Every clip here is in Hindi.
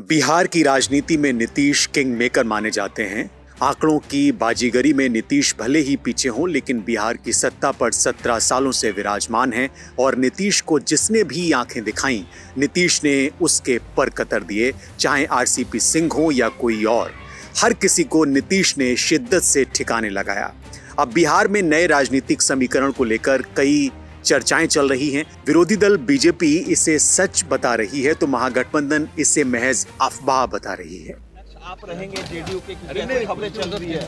बिहार की राजनीति में नीतीश किंग मेकर माने जाते हैं। आंकड़ों की बाजीगरी में नीतीश भले ही पीछे हों, लेकिन बिहार की सत्ता पर 17 सालों से विराजमान हैं और नीतीश को जिसने भी आंखें दिखाईं, नीतीश ने उसके पर कतर दिए। चाहे आरसीपी सिंह हो या कोई और, हर किसी को नीतीश ने शिद्दत से ठिकाने लगाया। अब बिहार में नए राजनीतिक समीकरण को लेकर कई चर्चाएं चल रही हैं। विरोधी दल बीजेपी इसे सच बता रही है तो महागठबंधन इसे महज अफवाह बता रही है। आप रहेंगे जेडीयू के, क्योंकि खबरें चल रही है।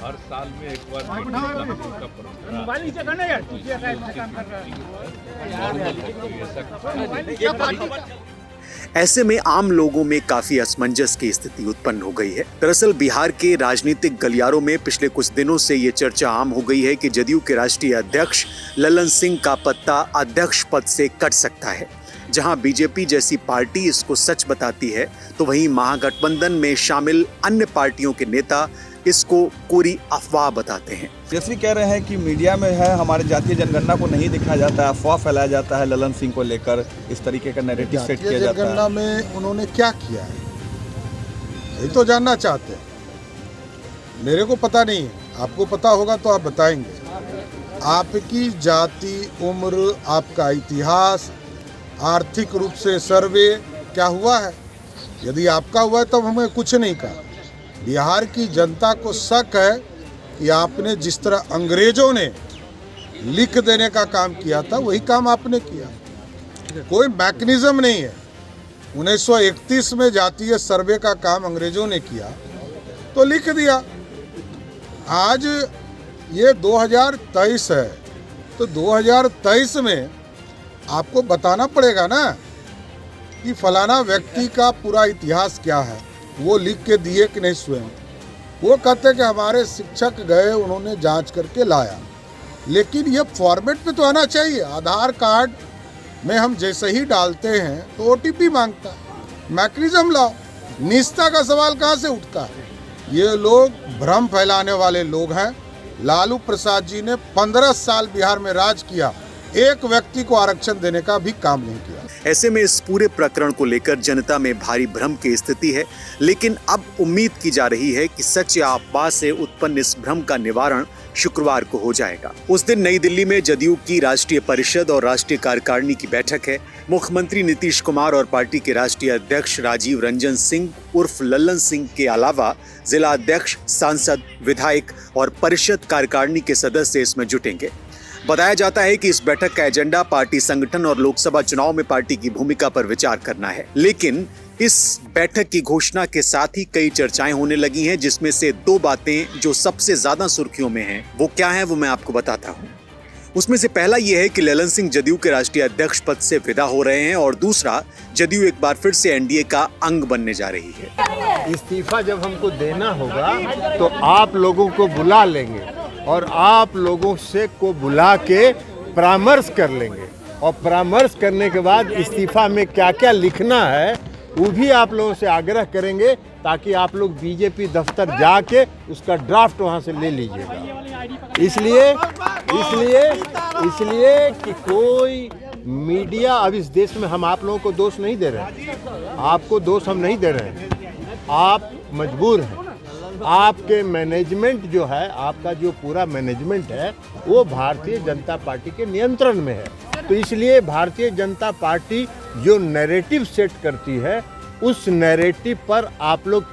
हर साल में एक बार ऐसे में आम लोगों में काफी असमंजस की स्थिति उत्पन्न हो गई है। दरअसल बिहार के राजनीतिक गलियारों में पिछले कुछ दिनों से ये चर्चा आम हो गई है कि जदयू के राष्ट्रीय अध्यक्ष ललन सिंह का पत्ता अध्यक्ष पद से कट सकता है। जहां बीजेपी जैसी पार्टी इसको सच बताती है, तो वहीं महागठबंधन में शामिल अन्य पार्टियों के नेता इसको कोरी अफवाह बताते हैं। जैसे कह रहे हैं कि मीडिया में है, हमारे जातीय जनगणना को नहीं दिखाया जाता है, अफवाह फैलाया जाता है, ललन सिंह को लेकर इस तरीके का नैरेटिव सेट किया जाता है। जनगणना में उन्होंने क्या किया है, यही तो जानना चाहते हैं। मेरे को पता नहीं है, आपको पता होगा तो आप बताएंगे। आपकी जाति, उम्र, आपका इतिहास, आर्थिक रूप से सर्वे क्या हुआ है? यदि आपका हुआ है तब हमें कुछ नहीं कहा। बिहार की जनता को शक है कि आपने जिस तरह अंग्रेजों ने लिख देने का काम किया था, वही काम आपने किया। कोई मैकेनिज्म नहीं है। 1931 में जातीय सर्वे का काम अंग्रेजों ने किया तो लिख दिया। आज ये 2023 है, तो 2023 में आपको बताना पड़ेगा ना कि फलाना व्यक्ति का पूरा इतिहास क्या है, वो लिख के दिए कि नहीं स्वयं। वो कहते कि हमारे शिक्षक गए, उन्होंने जांच करके लाया। लेकिन ये फॉर्मेट पे तो आना चाहिए। आधार कार्ड में हम जैसे ही डालते हैं तो ओटीपी मांगता है। मैकेनिज्म लाओ। निष्ठा का सवाल कहाँ से उठता है? ये लोग भ्रम फैलाने वाले लोग हैं। लालू प्रसाद जी ने 15 साल बिहार में राज किया, एक व्यक्ति को आरक्षण देने का भी काम नहीं किया। ऐसे में इस पूरे प्रकरण को लेकर जनता में भारी भ्रम की स्थिति है, लेकिन अब उम्मीद की जा रही है कि सच या अफवाह से उत्पन्न इस भ्रम का निवारण शुक्रवार को हो जाएगा। उस दिन नई दिल्ली में जदयू की राष्ट्रीय परिषद और राष्ट्रीय कार्यकारिणी की बैठक है। मुख्यमंत्री नीतीश कुमार और पार्टी के राष्ट्रीय अध्यक्ष राजीव रंजन सिंह उर्फ ललन सिंह के अलावा जिला अध्यक्ष, सांसद, विधायक और परिषद कार्यकारिणी के सदस्य इसमें जुटेंगे। बताया जाता है कि इस बैठक का एजेंडा पार्टी संगठन और लोकसभा चुनाव में पार्टी की भूमिका पर विचार करना है। लेकिन इस बैठक की घोषणा के साथ ही कई चर्चाएं होने लगी हैं, जिसमें से दो बातें जो सबसे ज्यादा सुर्खियों में हैं, वो क्या है वो मैं आपको बताता हूं। उसमें से पहला यह है कि ललन सिंह जदयू के राष्ट्रीय अध्यक्ष पद से विदा हो रहे हैं और दूसरा, जदयू एक बार फिर से एनडीए का अंग बनने जा रही है। इस्तीफा जब हमको देना होगा तो आप लोगों को बुला लेंगे और आप लोगों से को बुला के परामर्श कर लेंगे और परामर्श करने के बाद इस्तीफा में क्या क्या लिखना है वो भी आप लोगों से आग्रह करेंगे, ताकि आप लोग बीजेपी दफ्तर जाके उसका ड्राफ्ट वहां से ले लीजिएगा। इसलिए कि कोई मीडिया, अब इस देश में हम आप लोगों को दोष नहीं दे रहे हैं, आपको दोष हम नहीं दे रहे हैं, आप मजबूर हैं। आपके मैनेजमेंट जो है, आपका जो पूरा मैनेजमेंट है वो भारतीय जनता पार्टी के नियंत्रण में है। तो इसलिए भारतीय जनता पार्टी जो नैरेटिव सेट करती है, उस नैरेटिव पर आप लोग,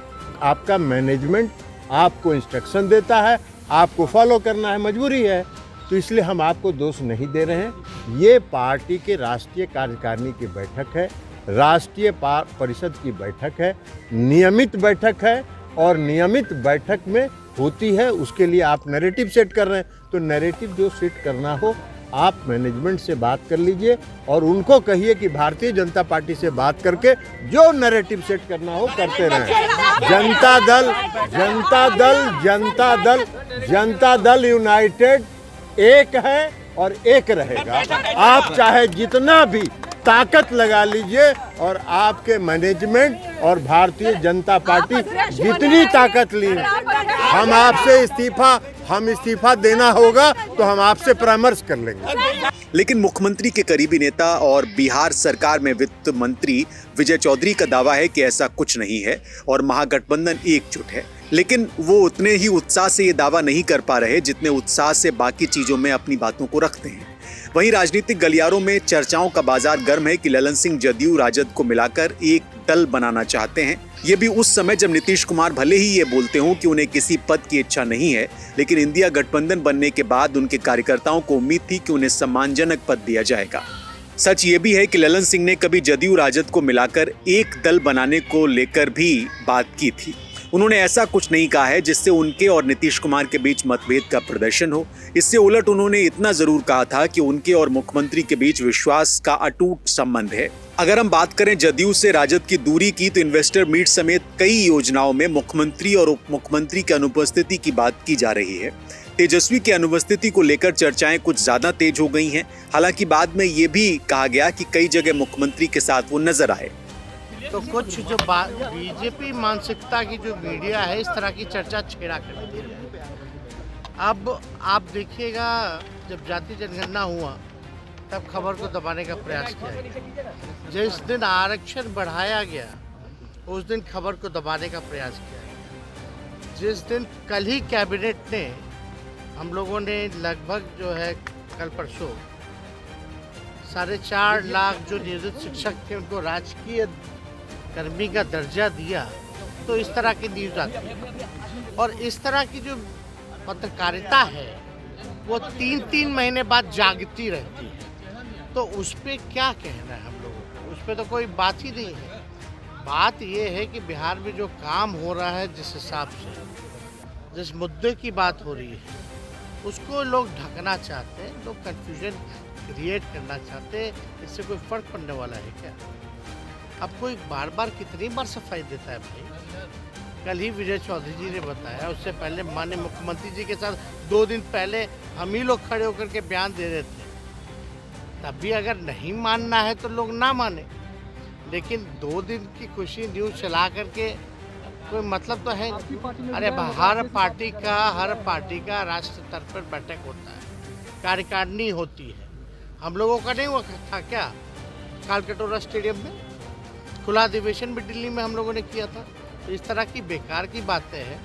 आपका मैनेजमेंट आपको इंस्ट्रक्शन देता है, आपको फॉलो करना है, मजबूरी है। तो इसलिए हम आपको दोष नहीं दे रहे हैं। ये पार्टी के राष्ट्रीय कार्यकारिणी की बैठक है, राष्ट्रीय परिषद की बैठक है, नियमित बैठक है और नियमित बैठक में होती है। उसके लिए आप नैरेटिव सेट कर रहे हैं, तो नैरेटिव जो सेट करना हो आप मैनेजमेंट से बात कर लीजिए और उनको कहिए कि भारतीय जनता पार्टी से बात करके जो नैरेटिव सेट करना हो करते रहें। जनता दल यूनाइटेड एक है और एक रहेगा। आप चाहे जितना भी ताकत लगा लीजिए और आपके मैनेजमेंट और भारतीय जनता पार्टी जितनी ताकत ली, हम आपसे इस्तीफा हम इस्तीफा देना होगा तो हम आपसे परामर्श कर लेंगे। लेकिन मुख्यमंत्री के करीबी नेता और बिहार सरकार में वित्त मंत्री विजय चौधरी का दावा है कि ऐसा कुछ नहीं है और महागठबंधन एकजुट है। लेकिन वो उतने ही उत्साह से ये दावा नहीं कर पा रहे जितने उत्साह से बाकी चीजों में अपनी बातों को रखते हैं। वहीं राजनीतिक गलियारों में चर्चाओं का बाजार गर्म है कि ललन सिंह जदयू राजद को मिलाकर एक दल बनाना चाहते हैं। ये भी उस समय जब नीतीश कुमार भले ही ये बोलते हों कि उन्हें किसी पद की इच्छा नहीं है, लेकिन इंडिया गठबंधन बनने के बाद उनके कार्यकर्ताओं को उम्मीद थी कि उन्हें सम्मानजनक पद दिया जाएगा। सच ये भी है कि ललन सिंह ने कभी जदयू राजद को मिलाकर एक दल बनाने को लेकर भी बात की थी। उन्होंने ऐसा कुछ नहीं कहा है जिससे उनके और नीतीश कुमार के बीच मतभेद का प्रदर्शन हो। इससे उलट उन्होंने इतना जरूर कहा था कि उनके और मुख्यमंत्री के बीच विश्वास का अटूट संबंध है। अगर हम बात करें जदयू से राजद की दूरी की, तो इन्वेस्टर मीट समेत कई योजनाओं में मुख्यमंत्री और उप मुख्यमंत्री की अनुपस्थिति की बात की जा रही है। तेजस्वी की अनुपस्थिति को लेकर चर्चाएं कुछ ज्यादा तेज हो गई हैं। हालांकि बाद में ये भी कहा गया कि कई जगह मुख्यमंत्री के साथ वो नजर आए। तो कुछ जो बीजेपी मानसिकता की जो मीडिया है इस तरह की चर्चा छेड़ा करती है। अब आप देखिएगा, जब जाति जनगणना हुआ तब खबर को दबाने का प्रयास किया गया। जिस दिन आरक्षण बढ़ाया गया उस दिन खबर को दबाने का प्रयास किया गया। जिस दिन कल ही कैबिनेट ने, हम लोगों ने लगभग जो है कल परसों 4.5 लाख जो नियोजित शिक्षक थे उनको राजकीय कर्मी का दर्जा दिया, तो इस तरह की न्यूज़ आती है। और इस तरह की जो पत्रकारिता है वो 3-3 महीने बाद जागती रहती है। तो उस पर क्या कहना है हम लोगों को? उस पर तो कोई बात ही नहीं है। बात ये है कि बिहार में जो काम हो रहा है, जिस हिसाब से, जिस मुद्दे की बात हो रही है, उसको लोग ढकना चाहते हैं, लोग कन्फ्यूजन क्रिएट करना चाहते हैं। इससे कोई फर्क पड़ने वाला है क्या? अब कोई बार बार कितनी बार सफाई देता है भाई? कल ही विजय चौधरी जी ने बताया, उससे पहले माननीय मुख्यमंत्री जी के साथ 2 दिन पहले हम ही लोग खड़े होकर के बयान दे रहे थे। तब भी अगर नहीं मानना है तो लोग ना माने, लेकिन 2 दिन की खुशी न्यूज़ चला करके कोई मतलब तो है। अरे हर पार्टी का राष्ट्र स्तर पर बैठक होता है, कार्यकारिणी होती है। हम लोगों का नहीं हुआ था क्या कालकटोरा स्टेडियम में? खुला अधिवेशन भी दिल्ली में हम लोगों ने किया था। तो इस तरह की बेकार की बातें हैं,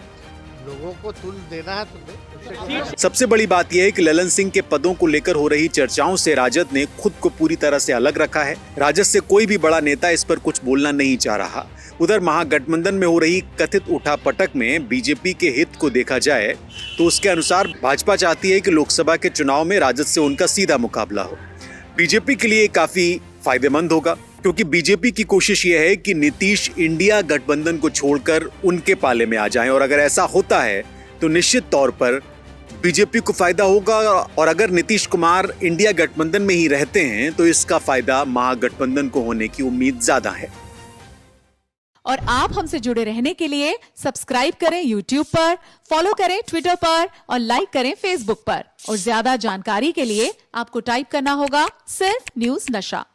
लोगों को तुल देना है तो सबसे बड़ी बात यह है कि ललन सिंह के पदों को लेकर हो रही चर्चाओं से राजद ने खुद को पूरी तरह से अलग रखा है। राजद से कोई भी बड़ा नेता इस पर कुछ बोलना नहीं चाह रहा। उधर महागठबंधन में हो रही कथित उठापटक में बीजेपी के हित को देखा जाए तो उसके अनुसार भाजपा चाहती है कि लोकसभा के चुनाव में राजद से उनका सीधा मुकाबला हो। बीजेपी के लिए काफी फायदेमंद होगा, क्योंकि बीजेपी की कोशिश यह है कि नीतीश इंडिया गठबंधन को छोड़कर उनके पाले में आ जाएं, और अगर ऐसा होता है तो निश्चित तौर पर बीजेपी को फायदा होगा। और अगर नीतीश कुमार इंडिया गठबंधन में ही रहते हैं तो इसका फायदा महागठबंधन को होने की उम्मीद ज्यादा है। और आप हमसे जुड़े रहने के लिए सब्सक्राइब करें YouTube पर, फॉलो करें Twitter पर और लाइक करें Facebook पर। और ज्यादा जानकारी के लिए आपको टाइप करना होगा सिर्फ न्यूज़ नशा।